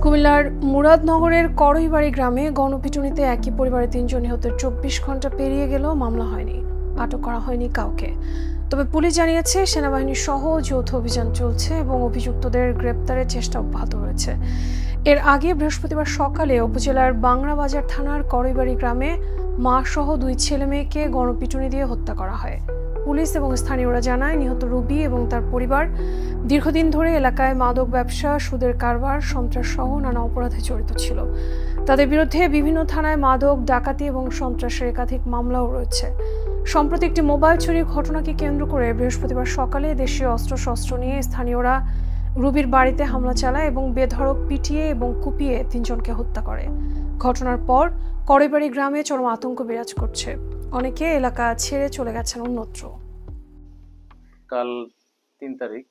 কুমিল্লার মুরাদনগরের করইবাড়ি গ্রামে গণপিটুনিতে একই পরিবারের ৩ জন নিহতের ২৪ ঘন্টা পেরিয়ে গেলেও মামলা হয়নি, আটক করা হয়নি কাউকে। তবে পুলিশ জানিয়েছে সেনাবাহিনী সহ যৌথ অভিযান চলছে এবং অভিযুক্তদের গ্রেপ্তারের চেষ্টা অব্যাহত রয়েছে। এর আগে বৃহস্পতিবার সকালে উপজেলার বাংলাবাজার থানার করইবাড়ি গ্রামে মা সহ ২ ছেলে মেয়েকে গণপিটুনি দিয়ে হত্যা করা হয়। পুলিশ এবং স্থানীয়রা জানায়, নিহত রুবি এবং তার পরিবার দীর্ঘদিন ধরে এলাকায় মাদক ব্যবসা, সুদের কারবার, সন্ত্রাস সহ নানা অপরাধে জড়িত ছিল। তাদের বিরুদ্ধে বিভিন্ন থানায় মাদক, ডাকাতি এবং সন্ত্রাসের একাধিক মামলাও রয়েছে। সম্প্রতি একটি মোবাইল চুরির ঘটনাকে কেন্দ্র করে বৃহস্পতিবার সকালে দেশীয় অস্ত্রশস্ত্র নিয়ে স্থানীয়রা রুবির বাড়িতে হামলা চালায় এবং বেধড়ক পিটিয়ে এবং কুপিয়ে ৩ জনকে হত্যা করে। ঘটনার পর করইবাড়ি গ্রামে চরম আতঙ্ক বিরাজ করছে। অনেকে এলাকা ছেড়ে চলে গেছেন অন্যত্র। কাল ৩ তারিখ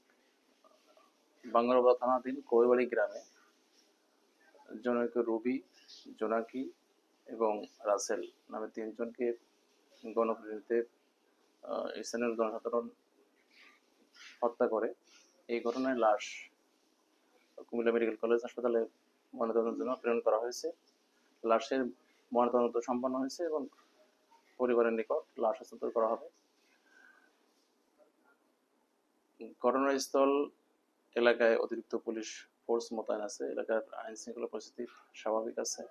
বাংলাবাজার থানাধীন করইবাড়ি গ্রামে জনৈক রবি, জোনাকি এবং রাসেল নামে ৩ জনকে গণপিটুনিতে স্থানীয় জনসাধারণ হত্যা করে। এই ঘটনায় লাশ কুমিল্লা মেডিকেল কলেজ হাসপাতালে ময়নাতদন্তের জন্য প্রেরণ করা হয়েছে। লাশের ময়নাতদন্ত সম্পন্ন হয়েছে এবং পরিবারের নিকট লাশ হস্তান্তর করা হবে। ঘটনাস্থল এলাকায় অতিরিক্ত পুলিশ ফোর্স মোতায়েন আছে। এলাকার আইন শৃঙ্খলা পরিস্থিতি স্বাভাবিক আছে।